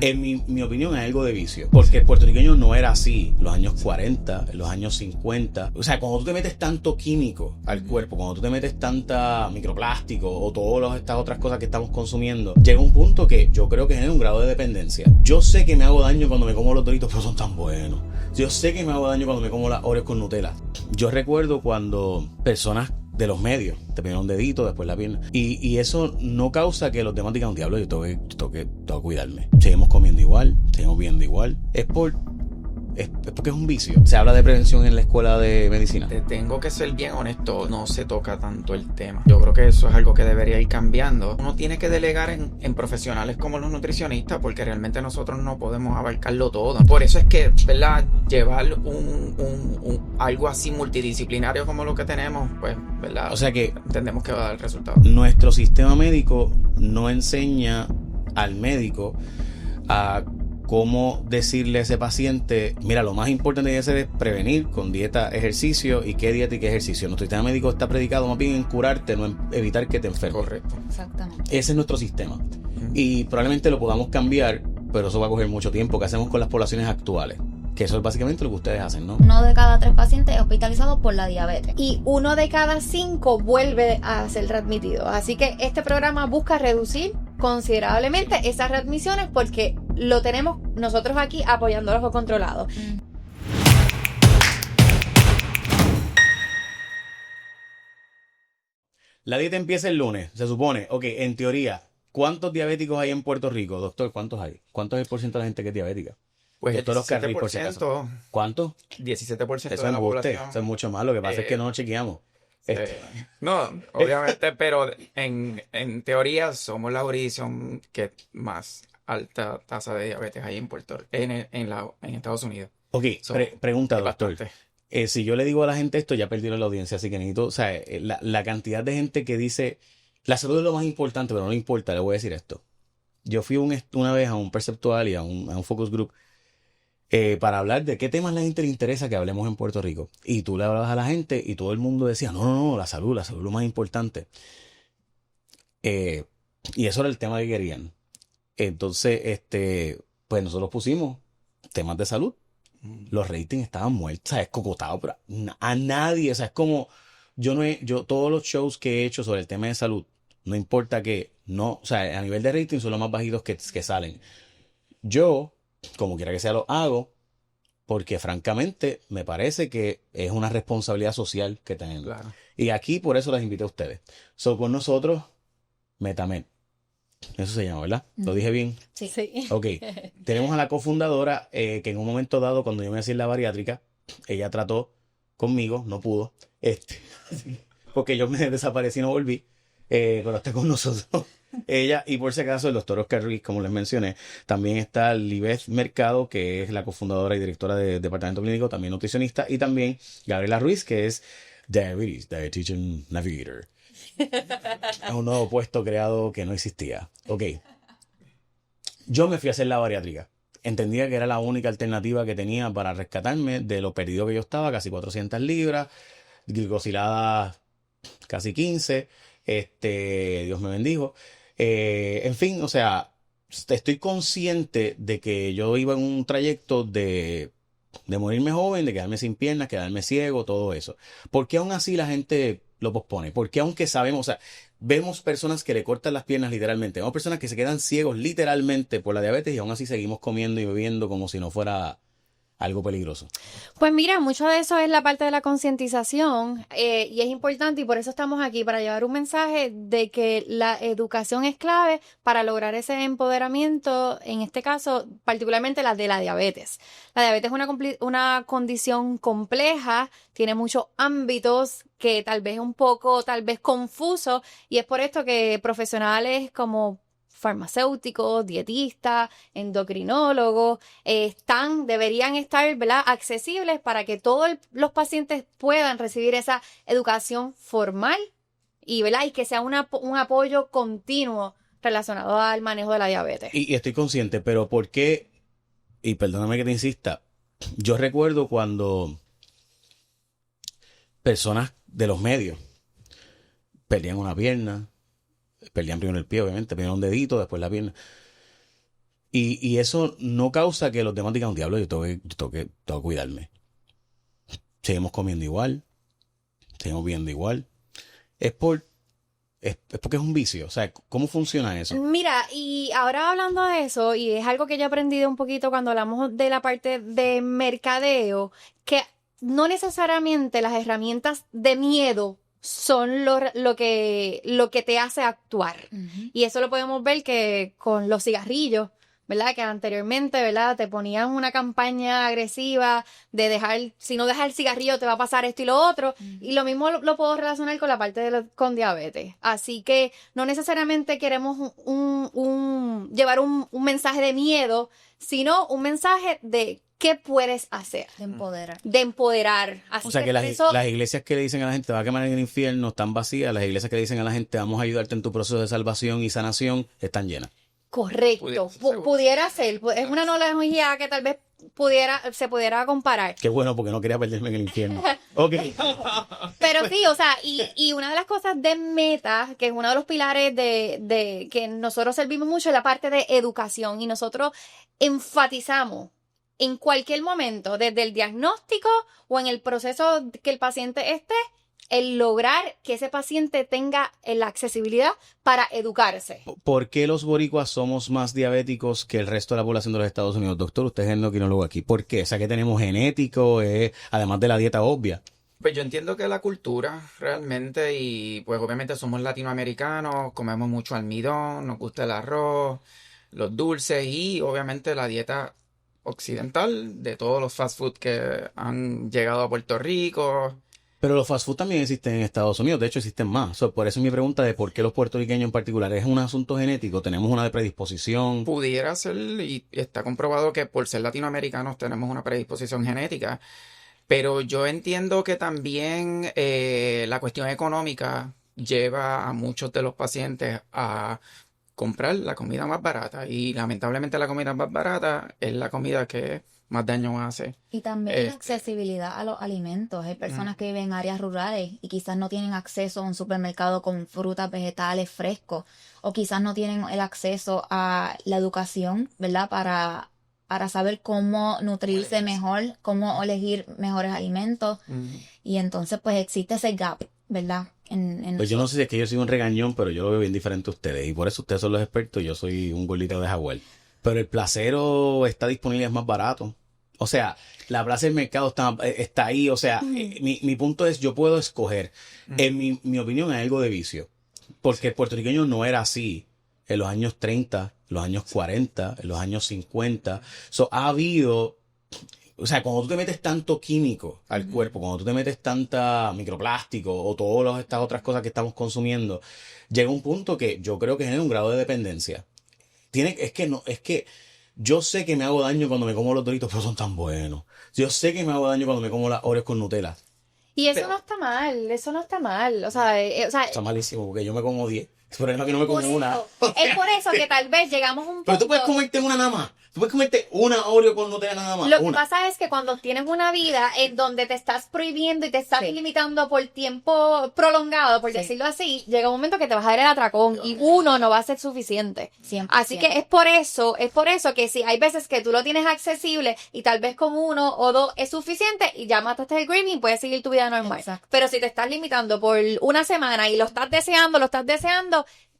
En mi opinión es algo de vicio, porque el puertorriqueño no era así en los años 40, en los años 50. O sea, cuando tú te metes tanto químico al cuerpo, cuando tú te metes tanta microplástico o todas estas otras cosas que estamos consumiendo, llega un punto que yo creo que genera un grado de dependencia. Yo sé que me hago daño cuando me como los Doritos, pero son tan buenos. Yo sé que me hago daño cuando me como las Oreos con Nutella. Yo recuerdo cuando personas de los medios te ponen un dedito, después la pierna, y eso no causa que los demás digan, diablo, yo tengo que cuidarme. Seguimos comiendo igual, seguimos viendo igual. Es porque es un vicio. Se habla de prevención en la escuela de medicina. Te tengo que ser bien honesto, no se toca tanto el tema. Yo creo que eso es algo que debería ir cambiando. Uno tiene que delegar en profesionales como los nutricionistas, porque realmente nosotros no podemos abarcarlo todo. Por eso es que, ¿verdad? Llevar algo así multidisciplinario como lo que tenemos, pues, ¿verdad? O sea que entendemos que va a dar resultado. Nuestro sistema médico no enseña al médico a cómo decirle a ese paciente, mira, lo más importante que hacer es prevenir con dieta, ejercicio, y qué dieta y qué ejercicio. Nuestro sistema médico está predicado más bien en curarte, no en evitar que te enfermes. Correcto. Exactamente. Ese es nuestro sistema. Y probablemente lo podamos cambiar, pero eso va a coger mucho tiempo. ¿Qué hacemos con las poblaciones actuales? Que eso es básicamente lo que ustedes hacen, ¿no? 1 de cada 3 pacientes es hospitalizado por la diabetes y 1 de cada 5 vuelve a ser readmitido. Así que este programa busca reducir considerablemente esas readmisiones porque lo tenemos nosotros aquí apoyando a los controlados. La dieta empieza el lunes, se supone. Ok, en teoría, ¿cuántos diabéticos hay en Puerto Rico? Doctor, ¿cuántos hay? ¿Cuánto es el porcentaje de la gente que es diabética? Pues el Doctor Oscar Ruiz, por si acaso. ¿Cuánto? 17% Eso de es la embuste, población. eso es mucho más. Lo que pasa es que no nos chequeamos. No, obviamente, pero en teoría somos la jurisdicción que más alta tasa de diabetes hay en en Estados Unidos. Ok, pregunta, doctor. Bastante. Si yo le digo a la gente esto, ya perdieron la audiencia, así que necesito, o sea, la cantidad de gente que dice, la salud es lo más importante, pero no importa, le voy a decir esto. Yo fui una vez a un perceptual y a un focus group para hablar de qué temas a la gente le interesa que hablemos en Puerto Rico. Y tú le hablabas a la gente y todo el mundo decía, no, la salud es lo más importante. Y eso era el tema que querían. Entonces, pues nosotros pusimos temas de salud. Los ratings estaban muertos, o sea, es cocotado, pero a nadie, o sea, es como, yo todos los shows que he hecho sobre el tema de salud, no importa que, no, o sea, a nivel de rating son los más bajitos que salen. Yo, como quiera que sea, lo hago porque francamente me parece que es una responsabilidad social que tenemos. Claro. Y aquí por eso las invité a ustedes. Con nosotros, Metamed. Eso se llama, ¿verdad? ¿Lo dije bien? Sí. Ok. Tenemos a la cofundadora que en un momento dado, cuando yo me hacía la bariátrica, ella trató conmigo, no pudo, porque yo me desaparecí y no volví, pero está con nosotros. Ella, y por si acaso, el doctor Oscar Ruiz, como les mencioné, también está Libeth Mercado, que es la cofundadora y directora del departamento clínico, también nutricionista, y también Gabriela Ruiz, que es Dietitian Navigator. Es un nuevo puesto creado que no existía. Ok. Yo me fui a hacer la bariátrica. Entendía que era la única alternativa que tenía para rescatarme de lo perdido que yo estaba, casi 400 libras, glicosilada casi 15. Dios me bendijo. En fin, o sea, estoy consciente de que yo iba en un trayecto de morirme joven, de quedarme sin piernas, quedarme ciego, todo eso. ¿Por qué aún así la gente lo pospone? Porque aunque sabemos, o sea, vemos personas que le cortan las piernas literalmente, vemos personas que se quedan ciegos literalmente por la diabetes y aún así seguimos comiendo y bebiendo como si no fuera algo peligroso? Pues mira, mucho de eso es la parte de la concientización y es importante y por eso estamos aquí, para llevar un mensaje de que la educación es clave para lograr ese empoderamiento, en este caso, particularmente la de la diabetes. La diabetes es una condición compleja, tiene muchos ámbitos que tal vez es un poco, confuso, y es por esto que profesionales como farmacéuticos, dietistas, endocrinólogos, deberían estar, ¿verdad?, accesibles para que todos los pacientes puedan recibir esa educación formal y, ¿verdad?, y que sea un apoyo continuo relacionado al manejo de la diabetes. Y estoy consciente, pero ¿por qué? Y perdóname que te insista, yo recuerdo cuando personas de los medios perdían una pierna, perdían primero el pie, obviamente, primero un dedito, después la pierna. Y eso no causa que los demás digan, diablo, tengo que cuidarme. Seguimos comiendo igual, seguimos viendo igual. Es porque es un vicio. O sea, ¿cómo funciona eso? Mira, y ahora hablando de eso, y es algo que yo he aprendido un poquito cuando hablamos de la parte de mercadeo, que no necesariamente las herramientas de miedo son lo que te hace actuar. Y eso lo podemos ver que con los cigarrillos, ¿verdad? Que anteriormente, ¿verdad? Te ponían una campaña agresiva de si no dejas el cigarrillo te va a pasar esto y lo otro. Y lo mismo lo puedo relacionar con la parte con diabetes. Así que no necesariamente queremos llevar un mensaje de miedo, sino un mensaje de qué puedes hacer. De empoderar. Así O sea, que las eso, iglesias que le dicen a la gente, te va a quemar en el infierno, están vacías. Las iglesias que le dicen a la gente, vamos a ayudarte en tu proceso de salvación y sanación, están llenas. correcto. Pudiera ser. Es una analogía que tal vez se pudiera comparar. Qué bueno, porque no quería perderme en el infierno. Ok. Pero sí, o sea, y una de las cosas de Meta, que es uno de los pilares de que nosotros servimos mucho, es la parte de educación. Y nosotros enfatizamos en cualquier momento, desde el diagnóstico o en el proceso que el paciente esté, el lograr que ese paciente tenga la accesibilidad para educarse. ¿Por qué los boricuas somos más diabéticos que el resto de la población de los Estados Unidos? Doctor, usted es endocrinólogo aquí. ¿Por qué? O sea, que tenemos genético, además de la dieta obvia. Pues yo entiendo que la cultura realmente, y pues obviamente somos latinoamericanos, comemos mucho almidón, nos gusta el arroz, los dulces y obviamente la dieta occidental de todos los fast food que han llegado a Puerto Rico. Pero los fast food también existen en Estados Unidos, de hecho existen más. Por eso mi pregunta de por qué los puertorriqueños en particular, ¿es un asunto genético? ¿Tenemos una predisposición? Pudiera ser, y está comprobado que por ser latinoamericanos tenemos una predisposición genética, pero yo entiendo que también la cuestión económica lleva a muchos de los pacientes a comprar la comida más barata, y lamentablemente la comida más barata es la comida que más daño hace. Y también la accesibilidad a los alimentos. Hay personas que viven en áreas rurales y quizás no tienen acceso a un supermercado con frutas, vegetales frescos, o quizás no tienen el acceso a la educación, ¿verdad? Para saber cómo nutrirse mejor, cómo elegir mejores alimentos. Y entonces pues existe ese gap, ¿verdad? Pues yo no sé si es que yo soy un regañón, pero yo lo veo bien diferente a ustedes. Y por eso ustedes son los expertos, yo soy un gordito de jaguar. Pero el placero está disponible, es más barato. O sea, la plaza del mercado está ahí. O sea, mi punto es, yo puedo escoger. En mi opinión, es algo de vicio. Porque el puertorriqueño no era así en los años 30, en los años 40, en los años 50. Ha habido... O sea, cuando tú te metes tanto químico al cuerpo, cuando tú te metes tanta microplástico o todas estas otras cosas que estamos consumiendo, llega un punto que yo creo que genera un grado de dependencia. Es que yo sé que me hago daño cuando me como los Doritos, pero son tan buenos. Yo sé que me hago daño cuando me como las Oreos con Nutella. Y eso no está mal, eso no está mal. O sea, Está malísimo porque yo me como 10. Por eso que no me como una. Es por eso que tal vez llegamos a un punto... Pero tú puedes comerte una nada más. Tú puedes comerte una Oreo con Nutella nada más. Lo que pasa es que cuando tienes una vida en donde te estás prohibiendo y te estás limitando por tiempo prolongado, por decirlo así, llega un momento que te vas a dar el atracón y uno no va a ser suficiente. 100%. Así que es por eso que si hay veces que tú lo tienes accesible y tal vez con 1 o 2 es suficiente y ya mataste el craving y puedes seguir tu vida normal. Exacto. Pero si te estás limitando por una semana y lo estás deseando,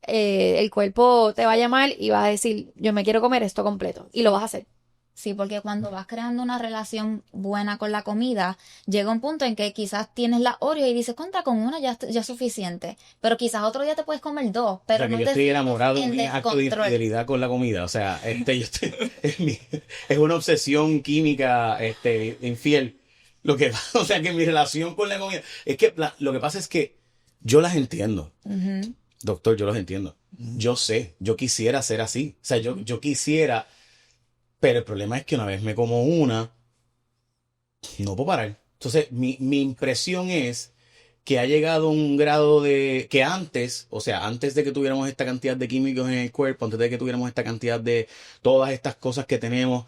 el cuerpo te va a llamar y va a decir, yo me quiero comer esto completo. Y lo vas a hacer. Sí, porque cuando vas creando una relación buena con la comida, llega un punto en que quizás tienes la Oreo y dices, contra, con una ya es suficiente. Pero quizás otro día te puedes comer 2. Pero o sea, que yo estoy enamorado de un acto de infidelidad con la comida. O sea, es una obsesión química infiel. O sea, que mi relación con la comida... Es que lo que pasa es que yo las entiendo. Doctor, yo los entiendo. Yo sé, yo quisiera ser así. O sea, yo quisiera... Pero el problema es que una vez me como una, no puedo parar. Entonces, mi impresión es que ha llegado un grado de... Que antes, o sea, antes de que tuviéramos esta cantidad de químicos en el cuerpo, antes de que tuviéramos esta cantidad de todas estas cosas que tenemos,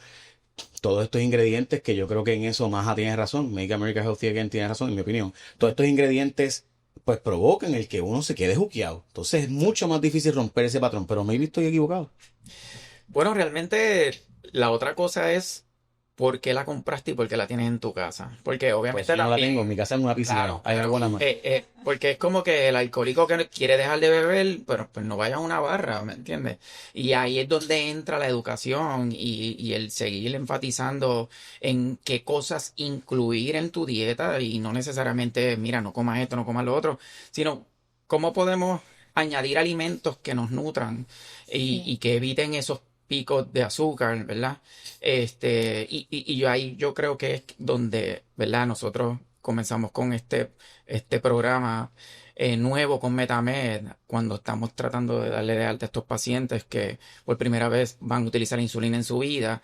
todos estos ingredientes, que yo creo que en eso Maja tiene razón, Make America Healthy Again tiene razón, en mi opinión. Todos estos ingredientes, pues, provocan el que uno se quede juqueado. Entonces, es mucho más difícil romper ese patrón. Pero maybe estoy equivocado. Bueno, realmente la otra cosa es por qué la compraste y por qué la tienes en tu casa. Porque Pues obviamente yo no la también, tengo, en mi casa es una piscina, claro, hay claro. agua nada más. Porque es como que el alcohólico que quiere dejar de beber, pero pues no vaya a una barra, ¿me entiendes? Y ahí es donde entra la educación y el seguir enfatizando en qué cosas incluir en tu dieta y no necesariamente, mira, no comas esto, no comas lo otro, sino cómo podemos añadir alimentos que nos nutran y Sí. que eviten esos picos de azúcar, ¿verdad? Y yo ahí yo creo que es donde, ¿verdad? Nosotros comenzamos con este programa nuevo con Metamed, cuando estamos tratando de darle de alta a estos pacientes que por primera vez van a utilizar insulina en su vida.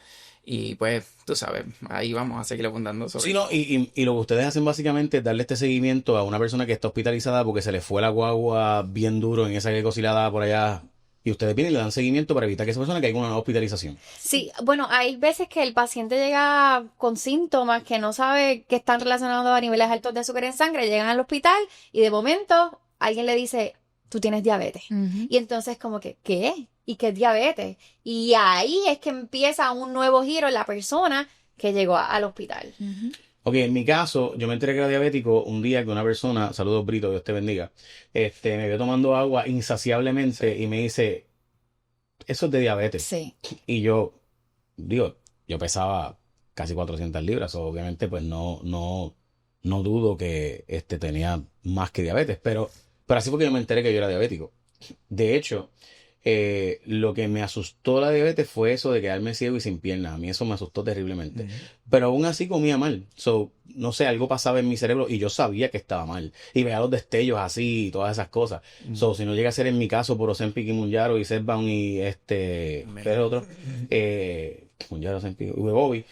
Y pues, tú sabes, ahí vamos a seguir abundando sobre Sí, no, y lo que ustedes hacen básicamente es darle este seguimiento a una persona que está hospitalizada porque se le fue la guagua bien duro en esa glicosilada por allá. Y ustedes vienen y le dan seguimiento para evitar que esa persona caiga en una hospitalización. Sí, bueno, hay veces que el paciente llega con síntomas que no sabe que están relacionados a niveles altos de azúcar en sangre, llegan al hospital y de momento alguien le dice, tú tienes diabetes. Ujú. Y entonces como que, ¿qué? ¿Y qué es diabetes? Y ahí es que empieza un nuevo giro en la persona que llegó al hospital. Ujú. Ok, en mi caso, yo me enteré que era diabético un día que una persona, saludos Brito, Dios te bendiga, me vio tomando agua insaciablemente y me dice, eso es de diabetes. Sí. Y yo, digo, yo pesaba casi 400 libras, obviamente pues no dudo que tenía más que diabetes, pero así fue que yo me enteré que yo era diabético. De hecho, lo que me asustó la diabetes fue eso de quedarme ciego y sin piernas. A mí eso me asustó terriblemente. Ujú. Pero aún así comía mal. So, no sé, algo pasaba en mi cerebro y yo sabía que estaba mal. Y veía los destellos así y todas esas cosas. So, si no llega a ser en mi caso por Ozempic y Mounjaro y Zepbound y ¿qué es el otro? Mounjaro, Ozempic, Wegovy.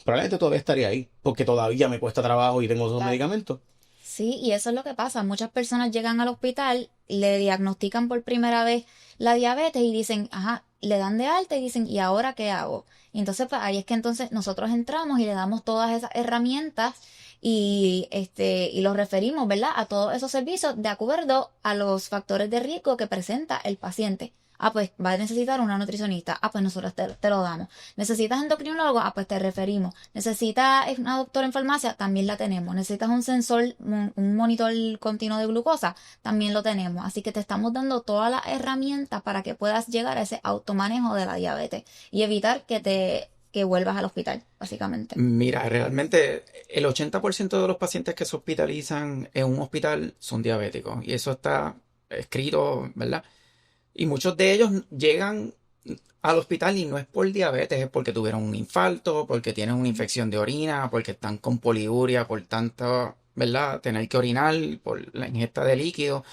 Probablemente todavía estaría ahí. Porque todavía me cuesta trabajo y tengo esos Claro. medicamentos. Sí, y eso es lo que pasa. Muchas personas llegan al hospital, le diagnostican por primera vez la diabetes y dicen, ajá, le dan de alta y dicen, ¿y ahora qué hago? Y entonces, pues ahí es que entonces nosotros entramos y le damos todas esas herramientas y los referimos, ¿verdad? A todos esos servicios de acuerdo a los factores de riesgo que presenta el paciente. Ah, pues va a necesitar una nutricionista. Ah, pues nosotros te lo damos. ¿Necesitas endocrinólogo? Ah, pues te referimos. ¿Necesitas una doctora en farmacia? También la tenemos. ¿Necesitas un sensor, un monitor continuo de glucosa? También lo tenemos. Así que te estamos dando todas las herramientas para que puedas llegar a ese automanejo de la diabetes y evitar que vuelvas al hospital, básicamente. Mira, realmente el 80% de los pacientes que se hospitalizan en un hospital son diabéticos y eso está escrito, ¿verdad? Y muchos de ellos llegan al hospital y no es por diabetes, es porque tuvieron un infarto, porque tienen una infección de orina, porque están con poliuria, por tanto, ¿verdad? Tener que orinar, por la ingesta de líquido.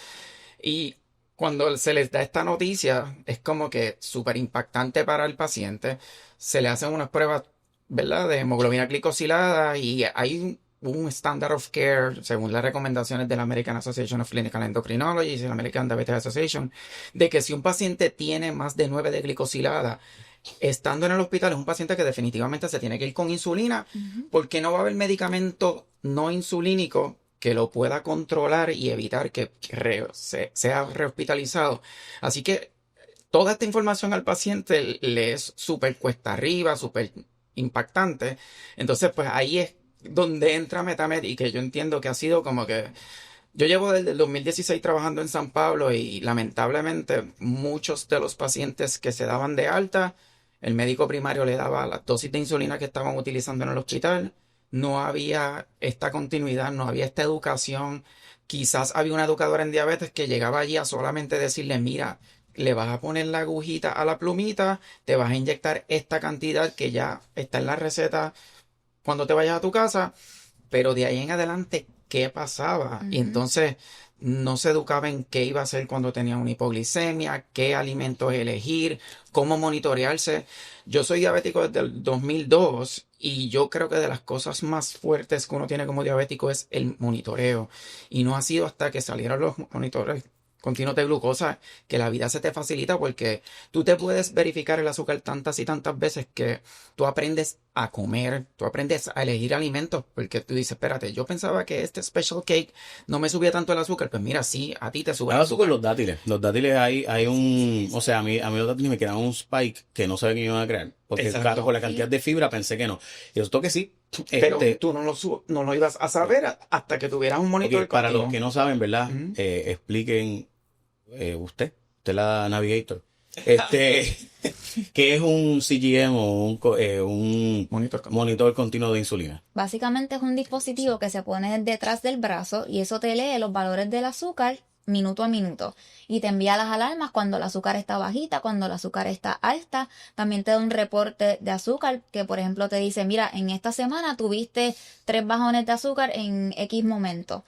Y cuando se les da esta noticia, es como que súper impactante para el paciente. Se le hacen unas pruebas, ¿verdad? De hemoglobina glicosilada y hay un standard of care, según las recomendaciones de la American Association of Clinical Endocrinology y la American Diabetes Association, de que si un paciente tiene más de 9 de glicosilada, estando en el hospital, es un paciente que definitivamente se tiene que ir con insulina, Ujú. porque no va a haber medicamento no insulínico que lo pueda controlar y evitar que sea rehospitalizado. Así que toda esta información al paciente le es súper cuesta arriba, súper impactante. Entonces, pues ahí es donde entra Metamed y que yo entiendo que ha sido como que yo llevo desde el 2016 trabajando en San Pablo y lamentablemente muchos de los pacientes que se daban de alta, el médico primario le daba las dosis de insulina que estaban utilizando en el hospital. No había esta continuidad, no había esta educación. Quizás había una educadora en diabetes que llegaba allí a solamente decirle, mira, le vas a poner la agujita a la plumita, te vas a inyectar esta cantidad que ya está en la receta cuando te vayas a tu casa, pero de ahí en adelante, ¿qué pasaba? Y Ujú. entonces no se educaba en qué iba a hacer cuando tenía una hipoglicemia, qué alimentos elegir, cómo monitorearse. Yo soy diabético desde el 2002 y yo creo que de las cosas más fuertes que uno tiene como diabético es el monitoreo. Y no ha sido hasta que salieron los monitores continuos de glucosa que la vida se te facilita porque tú te puedes verificar el azúcar tantas y tantas veces que tú aprendes a comer, tú aprendes a elegir alimentos, porque tú dices, espérate, yo pensaba que este special cake no me subía tanto el azúcar, pues mira, sí, a ti te sube el Ahora con azúcar. los dátiles hay un, o sea, a mí los dátiles me quedaban un spike que no sabía que iban a crear, porque Exacto. con la cantidad de fibra pensé que no. Y resultó que sí. Pero tú no lo ibas a saber hasta que tuvieras un monitor Ok, para contigo. los que no saben, ¿verdad? Ujú. Expliquen usted la Navigator. ¿Qué es un CGM o un Monitor contigo. monitor continuo de insulina? Básicamente es un dispositivo que se pone detrás del brazo y eso te lee los valores del azúcar minuto a minuto y te envía las alarmas cuando el azúcar está bajita, cuando el azúcar está alta. También te da un reporte de azúcar que, por ejemplo, te dice, mira, en esta semana tuviste 3 bajones de azúcar en X momento.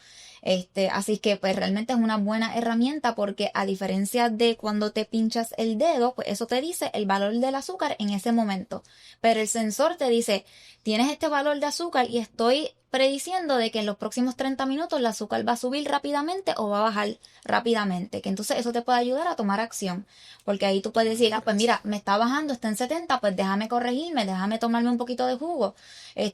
Así que pues realmente es una buena herramienta porque a diferencia de cuando te pinchas el dedo, pues eso te dice el valor del azúcar en ese momento. Pero el sensor te dice, tienes este valor de azúcar y estoy prediciendo de que en los próximos 30 minutos el azúcar va a subir rápidamente o va a bajar rápidamente. Que entonces eso te puede ayudar a tomar acción. Porque ahí tú puedes decir, pues mira, me está bajando, está en 70, pues déjame corregirme, déjame tomarme un poquito de jugo.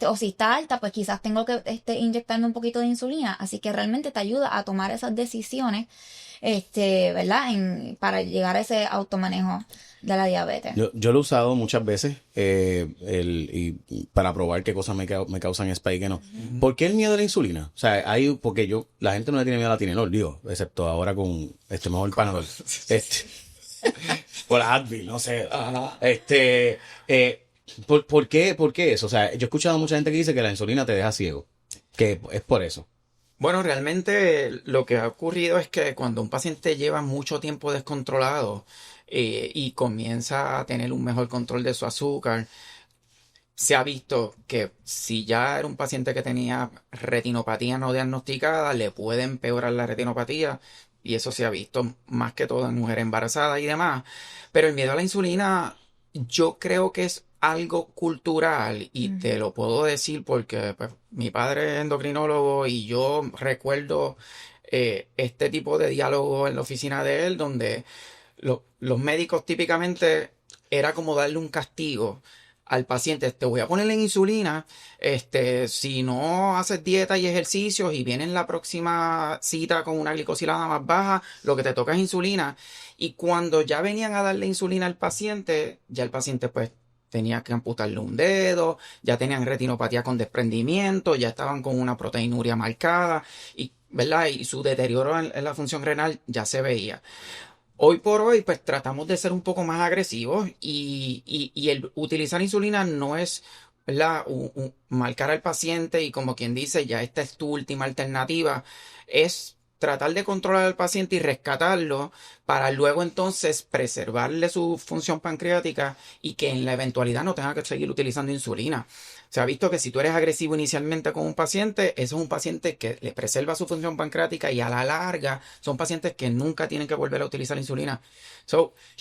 O si está alta, pues quizás tengo que inyectarme un poquito de insulina. Así que realmente te ayuda a tomar esas decisiones, ¿verdad? Para llegar a ese automanejo de la diabetes. Yo lo he usado muchas veces y para probar qué cosas me causan spike y qué no. ¿Por qué el miedo a la insulina? O sea, porque la gente no le tiene miedo a la Tylenol, digo, excepto ahora con mejor Panadol. O la Advil, no sé. ¿Por qué eso? O sea, yo he escuchado a mucha gente que dice que la insulina te deja ciego. Que es por eso. Bueno, realmente lo que ha ocurrido es que cuando un paciente lleva mucho tiempo descontrolado y comienza a tener un mejor control de su azúcar, se ha visto que si ya era un paciente que tenía retinopatía no diagnosticada, le puede empeorar la retinopatía y eso se ha visto más que todo en mujeres embarazadas y demás. Pero el miedo a la insulina yo creo que es algo cultural y te lo puedo decir porque pues, mi padre es endocrinólogo y yo recuerdo este tipo de diálogo en la oficina de él donde los médicos típicamente era como darle un castigo al paciente, te voy a poner en insulina, si no haces dieta y ejercicios y vienes la próxima cita con una glicosilada más baja, lo que te toca es insulina. Y cuando ya venían a darle insulina al paciente, ya el paciente pues tenía que amputarle un dedo, ya tenían retinopatía con desprendimiento, ya estaban con una proteinuria marcada, y, ¿verdad? Y su deterioro en la función renal ya se veía. Hoy por hoy, pues tratamos de ser un poco más agresivos y el utilizar insulina no es, ¿verdad? Marcar al paciente y como quien dice, ya esta es tu última alternativa, es tratar de controlar al paciente y rescatarlo para luego entonces preservarle su función pancreática y que en la eventualidad no tenga que seguir utilizando insulina. Se ha visto que si tú eres agresivo inicialmente con un paciente, eso es un paciente que le preserva su función pancreática y a la larga son pacientes que nunca tienen que volver a utilizar insulina.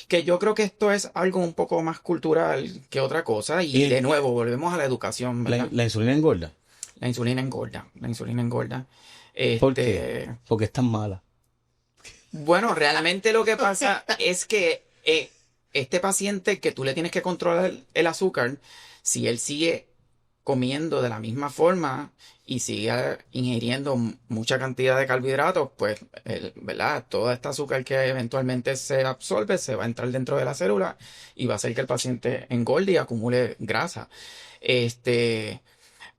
Que yo creo que esto es algo un poco más cultural que otra cosa y de nuevo volvemos a la educación, ¿verdad? ¿La insulina engorda? La insulina engorda, la insulina engorda. ¿Por qué? Porque es tan mala. Bueno, realmente lo que pasa es que este paciente que tú le tienes que controlar el azúcar, si él sigue comiendo de la misma forma y sigue ingiriendo mucha cantidad de carbohidratos, pues, ¿verdad? Todo este azúcar que eventualmente se absorbe se va a entrar dentro de la célula y va a hacer que el paciente engorde y acumule grasa.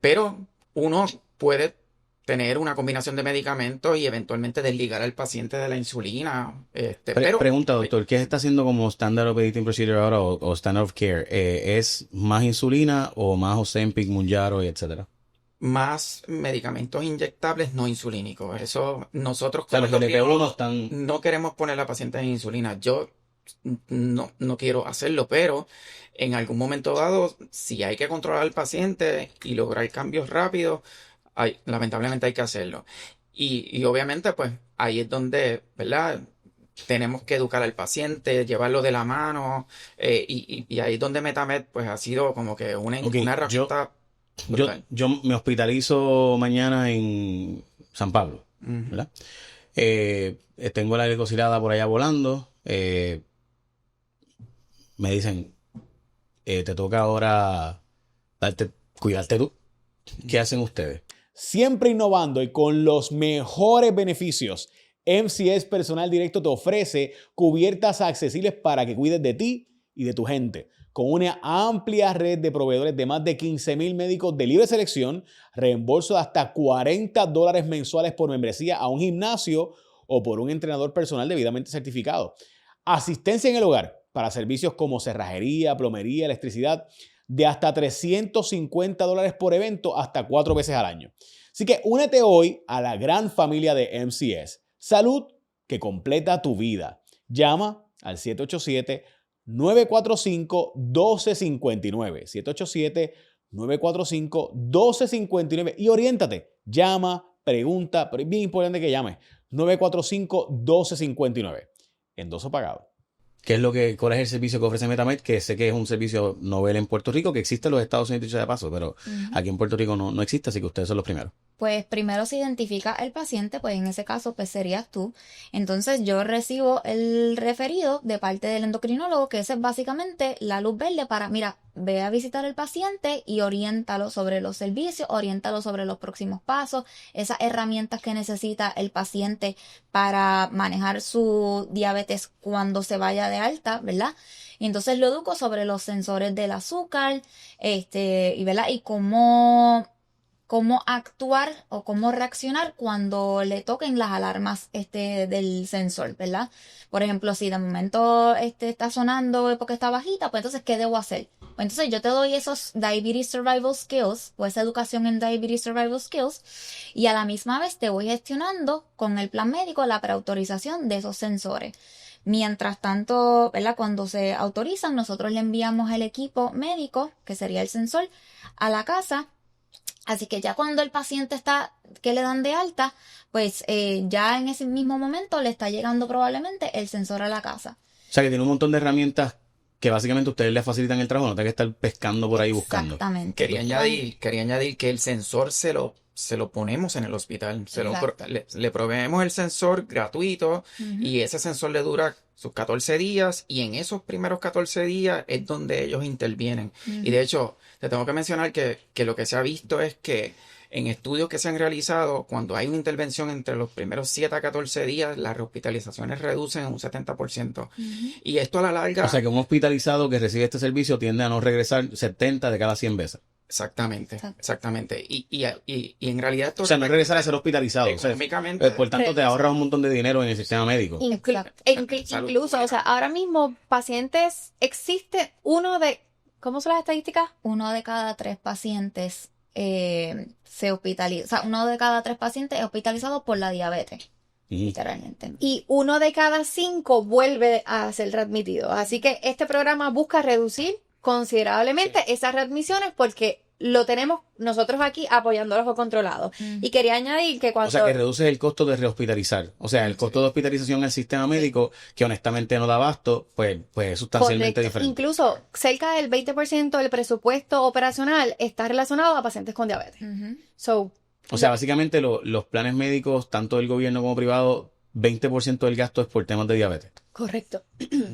Pero uno puede tener una combinación de medicamentos y eventualmente desligar al paciente de la insulina. Pregunta, doctor, ¿qué está haciendo como Standard Operating Procedure ahora o Standard of Care? ¿Es más insulina o más Ozempic, Mounjaro y etcétera? Más medicamentos inyectables no insulínicos. Eso nosotros O sea, como los GLP-1 están... no queremos poner a pacientes en insulina. Yo no quiero hacerlo, pero en algún momento dado, si hay que controlar al paciente y lograr cambios rápidos, lamentablemente hay que hacerlo. Y obviamente, pues, ahí es donde, ¿verdad? Tenemos que educar al paciente, llevarlo de la mano, y ahí es donde Metamed, pues, ha sido como que una herramienta brutal. Yo me hospitalizo mañana en San Pablo, ¿verdad? Tengo la glicosilada por allá volando. Me dicen, te toca ahora cuidarte tú. ¿Qué hacen ustedes? Siempre innovando y con los mejores beneficios, MCS Personal Directo te ofrece cubiertas accesibles para que cuides de ti y de tu gente. Con una amplia red de proveedores de más de 15,000 médicos de libre selección, reembolso de hasta $40 mensuales por membresía a un gimnasio o por un entrenador personal debidamente certificado. Asistencia en el hogar para servicios como cerrajería, plomería, electricidad, de hasta $350 por evento hasta 4 veces al año. Así que únete hoy a la gran familia de MCS. Salud que completa tu vida. Llama al 787-945-1259. 787-945-1259 y oriéntate. Llama, pregunta, pero es bien importante que llames. 945-1259. Endoso pagado. ¿Cuál es el servicio que ofrece MetaMed? Que sé que es un servicio novel en Puerto Rico, que existe en los Estados Unidos, dicho de paso, pero aquí en Puerto Rico no existe, así que ustedes son los primeros. Pues primero se identifica el paciente, pues en ese caso pues serías tú. Entonces yo recibo el referido de parte del endocrinólogo, que esa es básicamente la luz verde para, mira, ve a visitar al paciente y oriéntalo sobre los servicios, oriéntalo sobre los próximos pasos, esas herramientas que necesita el paciente para manejar su diabetes cuando se vaya de alta, ¿verdad? Y entonces lo educo sobre los sensores del azúcar, ¿verdad? Y cómo actuar o cómo reaccionar cuando le toquen las alarmas del sensor, ¿verdad? Por ejemplo, si de momento está sonando porque está bajita, pues entonces, ¿qué debo hacer? Pues entonces yo te doy esos Diabetes Survival Skills, o esa educación en Diabetes Survival Skills, y a la misma vez te voy gestionando con el plan médico la preautorización de esos sensores. Mientras tanto, ¿verdad? Cuando se autorizan, nosotros le enviamos el equipo médico, que sería el sensor, a la casa. Así que ya cuando el paciente está, que le dan de alta, pues ya en ese mismo momento le está llegando probablemente el sensor a la casa. O sea que tiene un montón de herramientas que básicamente ustedes les facilitan el trabajo, no tienen que estar pescando por ahí buscando. Exactamente. Quería añadir que el sensor se lo ponemos en el hospital. Le proveemos el sensor gratuito y ese sensor le dura sus 14 días y en esos primeros 14 días es donde ellos intervienen. Y de hecho, te tengo que mencionar que lo que se ha visto es que en estudios que se han realizado, cuando hay una intervención entre los primeros 7 a 14 días, las rehospitalizaciones reducen en un 70%. Y esto a la larga... O sea que un hospitalizado que recibe este servicio tiende a no regresar 70 de cada 100 veces. Exactamente. Y en realidad esto... O sea, no regresar a ser hospitalizado. Económicamente. Por tanto, te ahorras un montón de dinero en el sistema médico. Incluso, o sea, ahora mismo pacientes, existe ¿cómo son las estadísticas? 1 de cada 3 pacientes se hospitaliza. O sea, 1 de cada 3 pacientes es hospitalizado por la diabetes. Literalmente. Y 1 de cada 5 vuelve a ser readmitido. Así que este programa busca reducir considerablemente esas readmisiones porque lo tenemos nosotros aquí apoyando los controlados. Y quería añadir que cuando... O sea, que reduces el costo de rehospitalizar. O sea, el costo de hospitalización en el sistema médico, que honestamente no da abasto, pues es sustancialmente diferente. Incluso cerca del 20% del presupuesto operacional está relacionado a pacientes con diabetes. O sea, básicamente los planes médicos, tanto del gobierno como privado, 20% del gasto es por temas de diabetes. Correcto.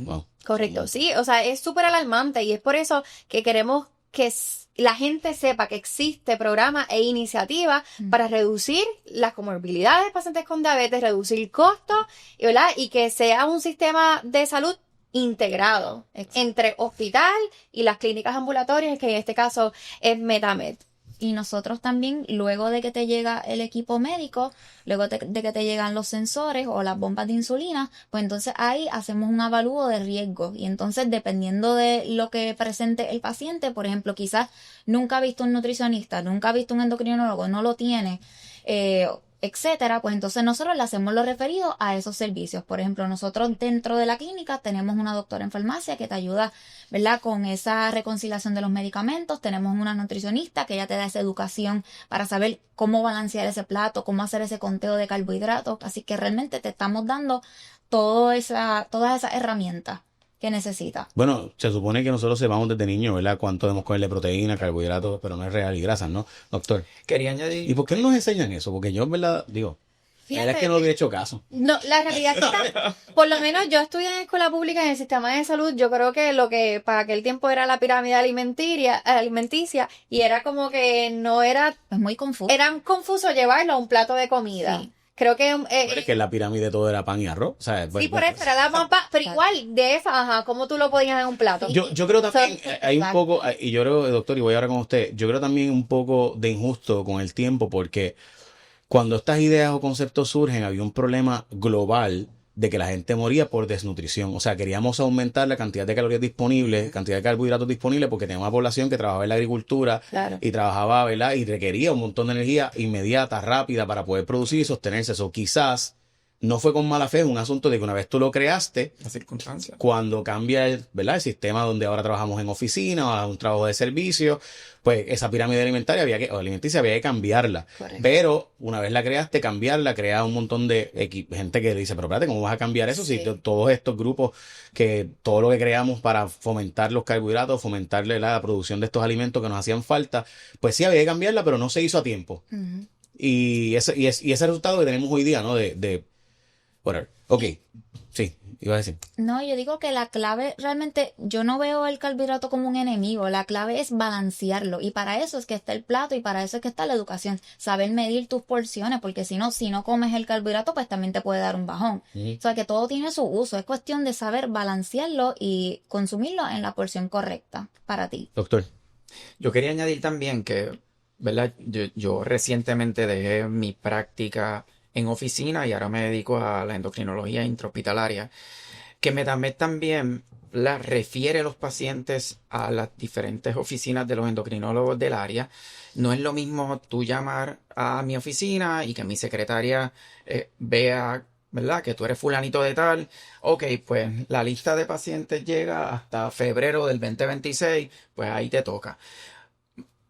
Wow. Correcto, sí. O sea, es súper alarmante y es por eso que queremos que la gente sepa que existe programas e iniciativas para reducir las comorbilidades de pacientes con diabetes, reducir costos, ¿verdad? Y que sea un sistema de salud integrado entre hospital y las clínicas ambulatorias, que en este caso es MetaMed. Y nosotros también, luego de que te llega el equipo médico, luego de que te llegan los sensores o las bombas de insulina, pues entonces ahí hacemos un avalúo de riesgo. Y entonces, dependiendo de lo que presente el paciente, por ejemplo, quizás nunca ha visto un nutricionista, nunca ha visto un endocrinólogo, no lo tiene, etcétera, pues entonces nosotros le hacemos los referidos a esos servicios. Por ejemplo, nosotros dentro de la clínica tenemos una doctora en farmacia que te ayuda, ¿verdad?, con esa reconciliación de los medicamentos. Tenemos una nutricionista que ella te da esa educación para saber cómo balancear ese plato, cómo hacer ese conteo de carbohidratos. Así que realmente te estamos dando todas esas herramientas que necesita. Bueno, se supone que nosotros sepamos desde niños, ¿verdad?, cuánto debemos comerle proteína, carbohidratos, pero no es real, y grasas, ¿no, doctor? Quería añadir... ¿Y por qué no nos enseñan eso? Porque yo, en verdad, digo... La verdad es que no le he hecho caso. No, la realidad es que por lo menos yo estudié en escuela pública en el sistema de salud. Yo creo que lo que para aquel tiempo era la pirámide alimenticia y era como que no era, Es muy confuso. era confuso llevarlo a un plato de comida. Sí. Creo que Pero es que en la pirámide todo era pan y arroz. O sea, sí, por eso era la más pero igual de esa, ajá, ¿cómo tú lo podías en un plato? Yo creo también, hay un exacto. poco, y yo creo, doctor, y voy ahora con usted, yo creo también un poco de injusto con el tiempo, porque cuando estas ideas o conceptos surgen, había un problema global de que la gente moría por desnutrición. O sea, queríamos aumentar la cantidad de calorías disponibles, cantidad de carbohidratos disponibles, porque teníamos una población que trabajaba en la agricultura Claro. y trabajaba, ¿verdad? Y requería un montón de energía inmediata, rápida, para poder producir y sostenerse. Eso quizás no fue con mala fe, es un asunto de que una vez tú lo creaste, Las circunstancias. cuando cambia el, ¿verdad? El sistema donde ahora trabajamos en oficina o a un trabajo de servicio, pues esa pirámide alimentaria o alimenticia había que cambiarla. Correcto. Pero una vez la creaste, cambiarla, crea un montón de gente que dice, pero espérate, ¿cómo vas a cambiar eso? Sí. Si todos estos grupos, que todo lo que creamos para fomentar los carbohidratos, fomentarle la producción de estos alimentos que nos hacían falta, pues sí había que cambiarla, pero no se hizo a tiempo. Ujú. Y ese resultado que tenemos hoy día, ¿no? Whatever. Ok, sí, iba a decir. No, yo digo que la clave realmente, yo no veo el carbohidrato como un enemigo, la clave es balancearlo y para eso es que está el plato y para eso es que está la educación, saber medir tus porciones, porque si no comes el carbohidrato, pues también te puede dar un bajón. Ujú. O sea que todo tiene su uso, es cuestión de saber balancearlo y consumirlo en la porción correcta para ti. Doctor. Yo quería añadir también que, ¿verdad? Yo recientemente dejé mi práctica en oficina y ahora me dedico a la endocrinología intrahospitalaria, que Metamed también la refiere a los pacientes a las diferentes oficinas de los endocrinólogos del área. No es lo mismo tú llamar a mi oficina y que mi secretaria vea, ¿verdad? Que tú eres fulanito de tal. Ok, pues la lista de pacientes llega hasta febrero del 2026, pues ahí te toca.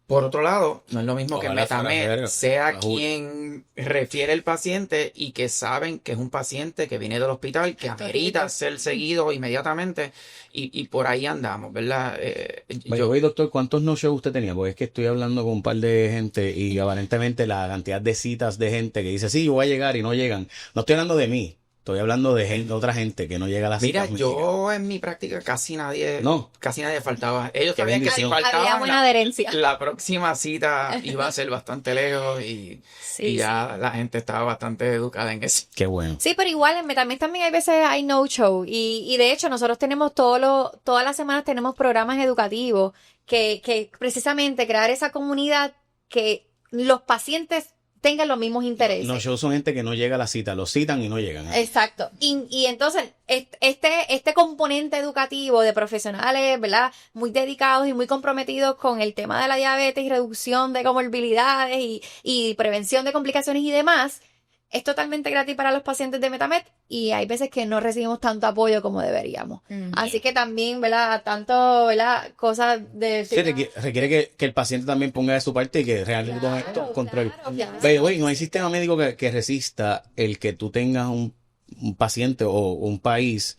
Por otro lado, no es lo mismo Ojalá que fuera Metamed febrero. sea Ojalá julio. quien refiere el paciente y que saben que es un paciente que viene del hospital, que amerita ser seguido inmediatamente y por ahí andamos, ¿verdad? Oye, doctor, ¿cuántos no-shows usted tenía? Porque es que estoy hablando con un par de gente y aparentemente la cantidad de citas de gente que dice, sí, yo voy a llegar y no llegan. No estoy hablando de mí, estoy hablando de gente, otra gente que no llega a las Mira, citas. yo en mi práctica casi nadie faltaba. Ellos Qué sabían que bendición. Había faltaban. buena adherencia. La próxima cita iba a ser bastante lejos Sí, y ya la gente estaba bastante educada en eso. Qué bueno. Sí, pero igual en Metamed también hay veces hay no show y de hecho nosotros tenemos todas las semanas tenemos programas educativos que precisamente crear esa comunidad que los pacientes tengan los mismos intereses. No-shows son gente que no llega a la cita, los citan y no llegan. Exacto. Y entonces, este componente educativo de profesionales, ¿verdad? Muy dedicados y muy comprometidos con el tema de la diabetes y reducción de comorbilidades y prevención de complicaciones y demás, es totalmente gratis para los pacientes de Metamed y hay veces que no recibimos tanto apoyo como deberíamos. Ujú. Así que también, ¿verdad? Tanto, ¿verdad? Cosas de... Sí, requiere que el paciente también ponga de su parte y que realmente con esto controle. Claro. No hay sistema médico que resista el que tú tengas un paciente o un país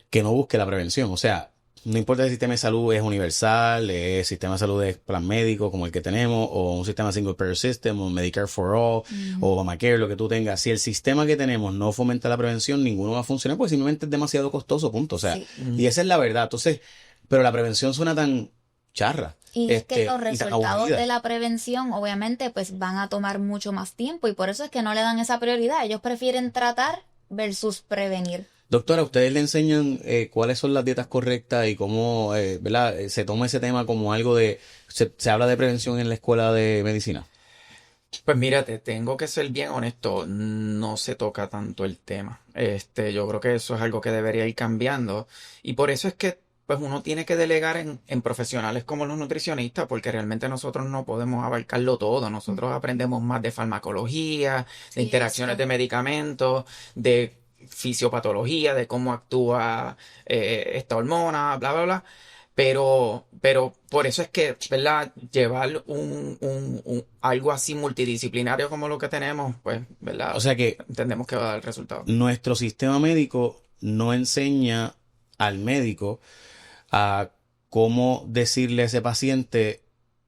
que no busque la prevención. O sea, no importa si el sistema de salud es universal, el sistema de salud es plan médico como el que tenemos, o un sistema single payer system, o Medicare for All, o Obamacare, lo que tú tengas. Si el sistema que tenemos no fomenta la prevención, ninguno va a funcionar porque simplemente es demasiado costoso, punto. O sea, Sí. y esa es la verdad. Entonces, pero la prevención suena tan charra. Y es que los y tan resultados aburrida. de la prevención obviamente pues van a tomar mucho más tiempo y por eso es que no le dan esa prioridad. Ellos prefieren tratar versus prevenir. Doctora, ¿ustedes le enseñan cuáles son las dietas correctas y cómo, ¿verdad? Se toma ese tema como algo de... Se habla de prevención en la escuela de medicina? Pues mira, te tengo que ser bien honesto, no se toca tanto el tema. Yo creo que eso es algo que debería ir cambiando y por eso es que pues uno tiene que delegar en profesionales como los nutricionistas, porque realmente nosotros no podemos abarcarlo todo. Nosotros aprendemos más de farmacología, de interacciones de medicamentos, de fisiopatología, de cómo actúa esta hormona, bla, bla, bla. Pero por eso es que, ¿verdad? Llevar algo así multidisciplinario como lo que tenemos, pues, ¿verdad? O sea que Entendemos que va a dar resultado. nuestro sistema médico no enseña al médico a cómo decirle a ese paciente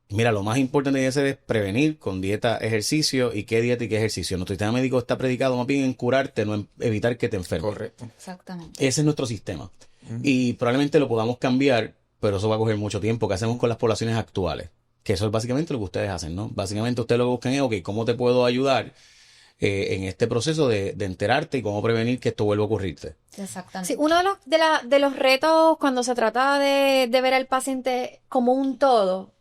mira, lo más importante que hacer es prevenir con dieta, ejercicio, y qué dieta y qué ejercicio. Nuestro sistema médico está predicado más bien en curarte, no en evitar que te enfermes. Correcto. Exactamente. Ese es nuestro sistema. Y probablemente lo podamos cambiar, pero eso va a coger mucho tiempo. ¿Qué hacemos con las poblaciones actuales? Que eso es básicamente lo que ustedes hacen, ¿no? Básicamente ustedes lo que buscan es, ok, ¿cómo te puedo ayudar en este proceso de enterarte y cómo prevenir que esto vuelva a ocurrirte? Exactamente. Sí, uno de los retos cuando se trata de ver al paciente como un todo,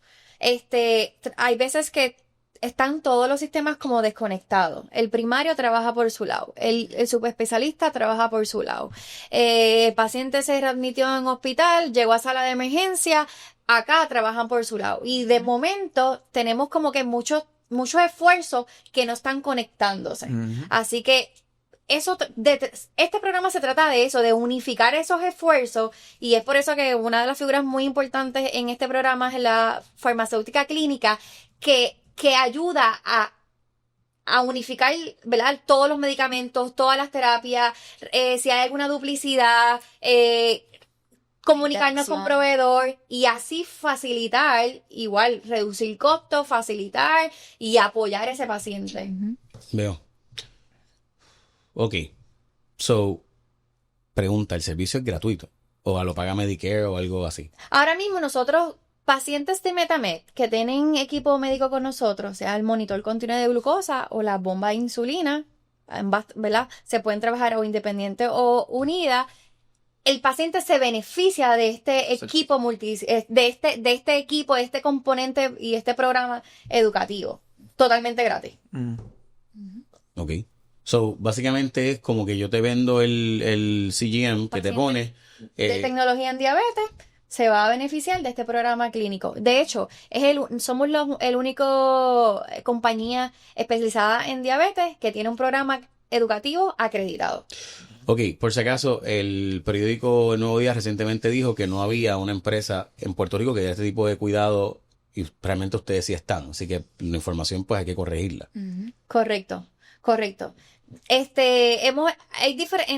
hay veces que están todos los sistemas como desconectados. El primario trabaja por su lado, el subespecialista trabaja por su lado. El paciente se readmitió en hospital, llegó a sala de emergencia, acá trabajan por su lado. Y de momento tenemos como que muchos esfuerzos que no están conectándose. Así que este programa se trata de eso, de unificar esos esfuerzos, y es por eso que una de las figuras muy importantes en este programa es la farmacéutica clínica, que ayuda a unificar, ¿verdad?, todos los medicamentos, todas las terapias, si hay alguna duplicidad, comunicarnos con proveedor y así facilitar, igual, reducir costos, facilitar y apoyar a ese paciente. Veo. Ok. So, pregunta, ¿el servicio es gratuito? ¿O lo paga Medicare o algo así? Ahora mismo nosotros, pacientes de Metamed que tienen equipo médico con nosotros, sea el monitor continuo de glucosa o la bomba de insulina, ¿verdad?, se pueden trabajar o independiente o unida. El paciente se beneficia de este equipo de este equipo, de este componente y este programa educativo, totalmente gratis. Ok. So, básicamente es como que yo te vendo el CGM que te pone. De tecnología en diabetes, se va a beneficiar de este programa clínico. De hecho, somos el único compañía especializada en diabetes que tiene un programa educativo acreditado. Ok, por si acaso, el periódico El Nuevo Día recientemente dijo que no había una empresa en Puerto Rico que diera este tipo de cuidado, y realmente ustedes sí están, así que la información pues hay que corregirla. Correcto.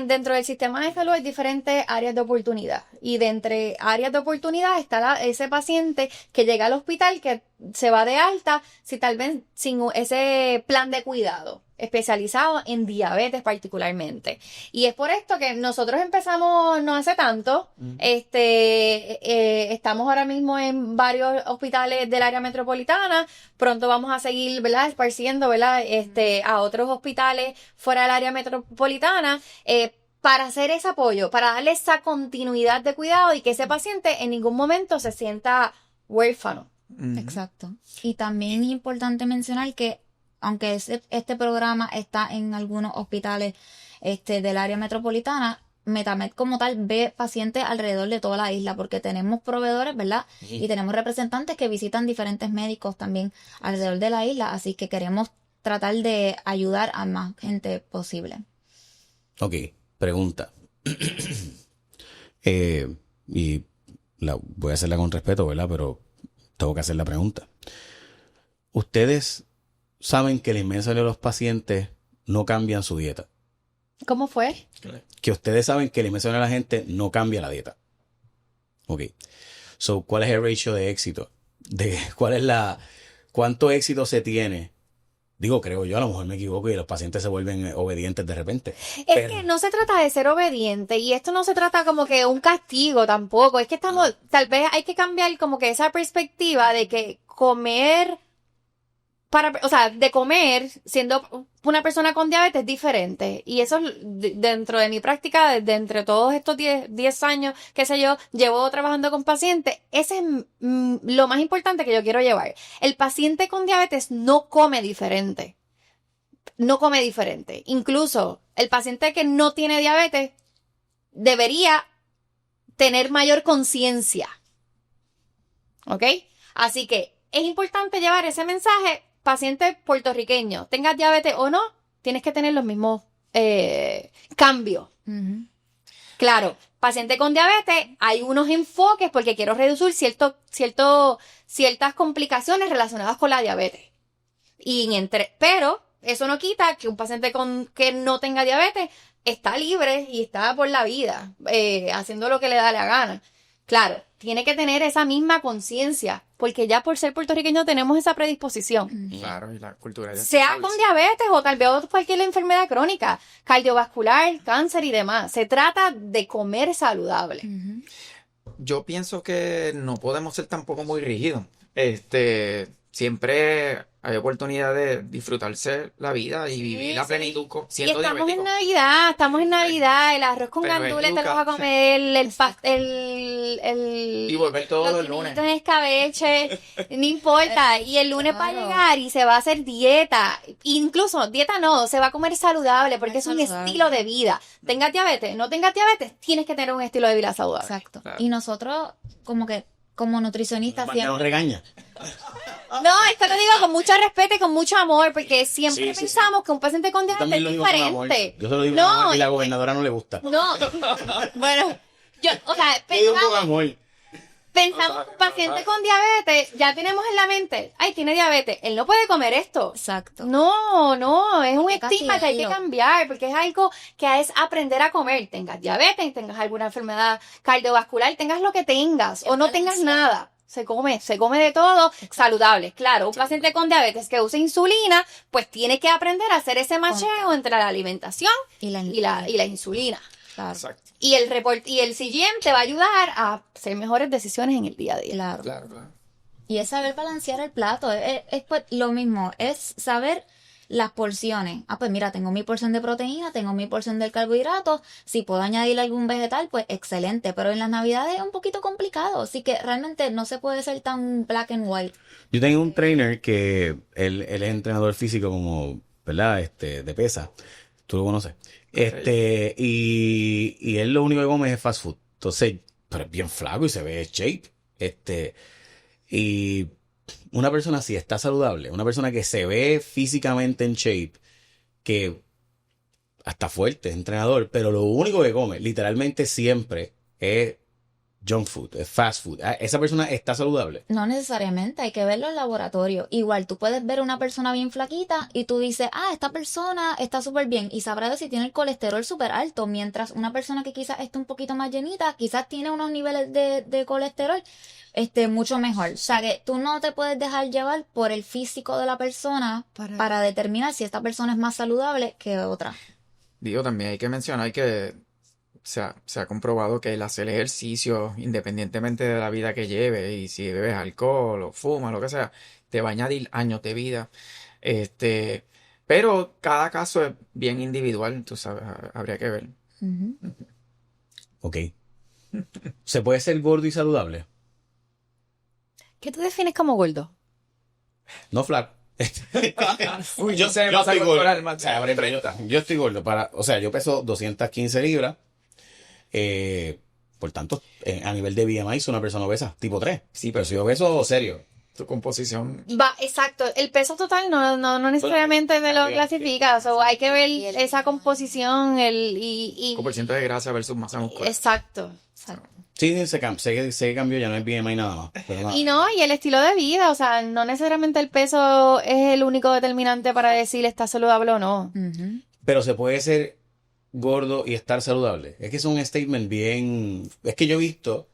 Dentro del sistema de salud hay diferentes áreas de oportunidad, y de entre áreas de oportunidad está ese paciente que llega al hospital, que se va de alta, si tal vez sin ese plan de cuidado especializado en diabetes particularmente. Y es por esto que nosotros empezamos no hace tanto. Estamos ahora mismo en varios hospitales del área metropolitana. Pronto vamos a seguir, ¿verdad?, esparciendo, ¿verdad?, a otros hospitales fuera del área metropolitana, para hacer ese apoyo, para darle esa continuidad de cuidado y que ese paciente en ningún momento se sienta huérfano. Exacto. Y también es importante mencionar que aunque este programa está en algunos hospitales del área metropolitana, Metamed como tal ve pacientes alrededor de toda la isla, porque tenemos proveedores, ¿verdad? Y tenemos representantes que visitan diferentes médicos también alrededor de la isla, así que queremos tratar de ayudar a más gente posible. Ok, pregunta. Y voy a hacerla con respeto, ¿verdad? Pero tengo que hacer la pregunta. ¿Ustedes saben que la inmensa mayoría de los pacientes no cambian su dieta? ¿Cómo fue? Que ustedes saben que la inmensa mayoría de la gente no cambia la dieta. Ok. So, ¿cuál es el ratio de éxito? ¿Cuánto éxito se tiene? Digo, creo yo, a lo mejor me equivoco y los pacientes se vuelven obedientes de repente. Es que no se trata de ser obediente, y esto no se trata como que un castigo tampoco. Es que tal vez hay que cambiar como que esa perspectiva de que comer de comer siendo una persona con diabetes es diferente. Y eso dentro de mi práctica, de entre todos estos 10 años, qué sé yo, llevo trabajando con pacientes, ese es lo más importante que yo quiero llevar. El paciente con diabetes no come diferente. Incluso el paciente que no tiene diabetes debería tener mayor conciencia. ¿Ok? Así que es importante llevar ese mensaje. Paciente puertorriqueño, tengas diabetes o no, tienes que tener los mismos cambios. Claro, paciente con diabetes, hay unos enfoques porque quiero reducir ciertas complicaciones relacionadas con la diabetes. Pero eso no quita que un paciente que no tenga diabetes está libre y está por la vida, haciendo lo que le da la gana. Claro, tiene que tener esa misma conciencia, porque ya por ser puertorriqueño tenemos esa predisposición. Claro, y la cultura ya Sea sabes. con diabetes o tal vez cualquier enfermedad crónica, cardiovascular, cáncer y demás. Se trata de comer saludable. Ujú. Yo pienso que no podemos ser tampoco muy rígidos. Siempre hay oportunidad de disfrutarse la vida y vivir la sí. plenitud Y siendo estamos diabético. estamos en Navidad, el arroz con Pero es gandules te lo yuca. vas a comer, Y volver todos los lunes. en escabeche, no importa. Y el lunes va a Claro. llegar y se va a hacer dieta. Incluso, dieta no, se va a comer saludable porque es un saludable. estilo de vida. Tengas diabetes, no tengas diabetes, tienes que tener un estilo de vida saludable. Exacto. Claro. Y nosotros, como nutricionistas, Nos siempre... regaña. No, esto lo digo con mucho respeto y con mucho amor, porque siempre Sí, sí, pensamos que un paciente con Yo diabetes también es lo digo con amor. diferente. Yo se lo digo No, con amor y la gobernadora no le gusta. No, bueno, yo, o sea, Yo digo con amor. pensamos que un paciente con diabetes, ya tenemos en la mente, ay, tiene diabetes, él no puede comer esto. Exacto. No, es un Hay que estigma que hay que castigarlo. cambiar, porque es algo que es aprender a comer. Tengas diabetes, tengas alguna enfermedad cardiovascular, tengas lo que tengas, o no tengas nada. Se come de todo saludable. Claro, un paciente con diabetes que usa insulina, pues tiene que aprender a hacer ese macheo entre la alimentación Y la, y la insulina. Claro, Exacto. Y el CGM te va a ayudar a hacer mejores decisiones en el día a día. claro. Claro. Y es saber balancear el plato. Es pues, lo mismo, es saber las porciones. Ah, pues mira, tengo mi porción de proteína, tengo mi porción del carbohidrato. Si puedo añadir algún vegetal, pues excelente. Pero en las navidades es un poquito complicado. Así que realmente no se puede ser tan black and white. Yo tengo un trainer que él es entrenador físico como, ¿verdad? De pesa. Tú lo conoces. Y él lo único que come es fast food. Entonces, pero es bien flaco y se ve shape. Y una persona así está saludable, una persona que se ve físicamente en shape, que hasta fuerte, es entrenador, pero lo único que come, literalmente siempre, es junk food, es fast food. Esa persona está saludable. No necesariamente, hay que verlo en laboratorio. Igual, tú puedes ver una persona bien flaquita y tú dices, esta persona está súper bien y sabrá si tiene el colesterol súper alto, mientras una persona que quizás esté un poquito más llenita, quizás tiene unos niveles de colesterol mucho mejor. O sea, que tú no te puedes dejar llevar por el físico de la persona para determinar si esta persona es más saludable que otra. Digo, también hay que mencionar que se ha comprobado que el hacer ejercicio, independientemente de la vida que lleve, y si bebes alcohol o fumas, lo que sea, te va a añadir años de vida. Pero cada caso es bien individual, tú sabes, habría que ver. Ujú. Ok. ¿Se puede ser gordo y saludable? ¿Qué tú defines como gordo? No flaco. Uy, yo sé, yo masa estoy gordo. corporal, más- O sea, yo estoy gordo. O sea, yo peso 215 libras. Por tanto, a nivel de BMI soy una persona obesa, tipo 3. Sí, Pero soy obeso serio. Tu composición. Va, exacto. El peso total no necesariamente te lo clasifica. O sea, hay que ver esa composición, Con por ciento de grasa versus masa muscular. exacto. Sí, se cambió, ya no es BMI nada más. Pero nada. Y no, y el estilo de vida, o sea, no necesariamente el peso es el único determinante para decir está saludable o no. Ujú. Pero se puede ser gordo y estar saludable. Es que es un statement bien... Es que yo he visto...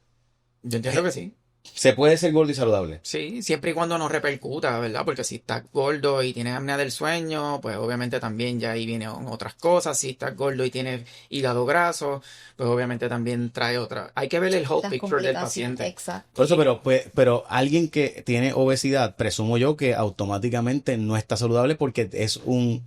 Yo entiendo que sí. Se puede ser gordo y saludable. Sí, siempre y cuando no repercuta, ¿verdad? Porque si estás gordo y tienes apnea del sueño, pues obviamente también ya ahí vienen otras cosas. Si estás gordo y tienes hígado graso, pues obviamente también trae otra. Hay que ver el whole Las picture del complicaciones, paciente. exacto. Por eso, pero alguien que tiene obesidad, presumo yo que automáticamente no está saludable porque es un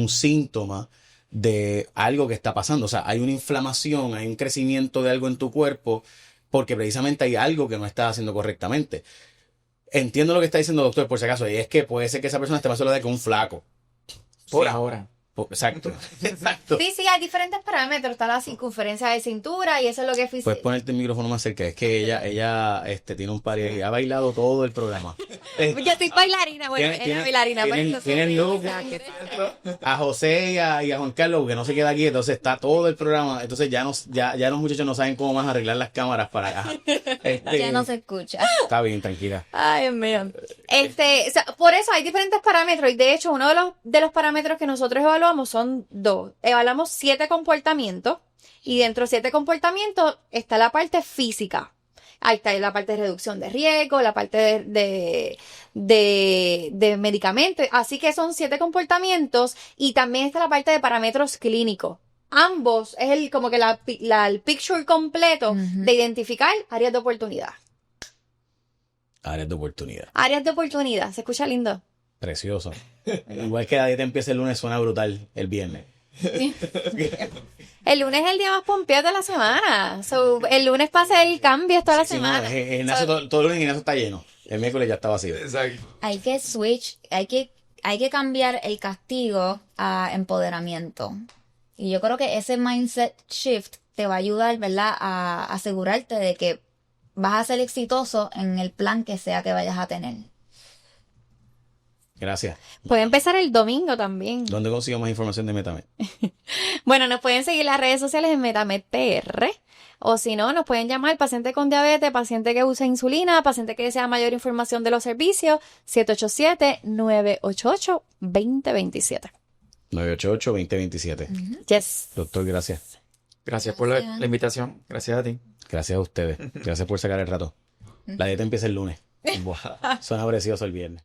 síntoma de algo que está pasando. O sea, hay una inflamación, hay un crecimiento de algo en tu cuerpo porque precisamente hay algo que no está haciendo correctamente. Entiendo lo que está diciendo el doctor, por si acaso, y es que puede ser que esa persona esté más saludable que un flaco. Por Sí. ahora. Exacto. Exacto. Sí, hay diferentes parámetros. Está la circunferencia de cintura y eso es lo que es Puedes ponerte el micrófono más cerca. Es que ella tiene un par y ha bailado todo el programa. Yo soy bailarina, bueno, era bailarina. Tienen look a José y a Juan Carlos que no se queda aquí, entonces está todo el programa. Entonces ya los muchachos no saben cómo más arreglar las cámaras para acá. Ya no se escucha. Está bien, tranquila. Ay, Dios mío. O sea, por eso hay diferentes parámetros y de hecho uno de los parámetros que nosotros evaluamos son 2. Evaluamos 7 comportamientos y dentro de 7 comportamientos está la parte física. Ahí está la parte de reducción de riesgo, la parte de medicamentos. Así que son 7 comportamientos y también está la parte de parámetros clínicos. Ambos es como que el picture completo de identificar áreas de oportunidad. Áreas de oportunidad. Áreas de oportunidad. ¿Se escucha lindo? Precioso. Igual que la dieta empieza el lunes, suena brutal el viernes. El lunes es el día más pompeado de la semana. So, el lunes pasa el cambio toda la semana. No, el gimnasio, todo el lunes el gimnasio está lleno. El miércoles ya está vacío. Exacto. Hay que switch, hay que cambiar el castigo a empoderamiento. Y yo creo que ese mindset shift te va a ayudar, ¿verdad?, a asegurarte de que vas a ser exitoso en el plan que sea que vayas a tener. Gracias. Puede empezar el domingo también. ¿Dónde consigo más información de MetaMed? Bueno, nos pueden seguir en las redes sociales en MetaMed PR. O si no, nos pueden llamar paciente con diabetes, paciente que usa insulina, paciente que desea mayor información de los servicios, 787-988-2027. 988-2027. Yes. Doctor, gracias. Gracias por la invitación. Gracias a ti. Gracias a ustedes. Gracias por sacar el rato. La dieta empieza el lunes. Buah, suena precioso el viernes.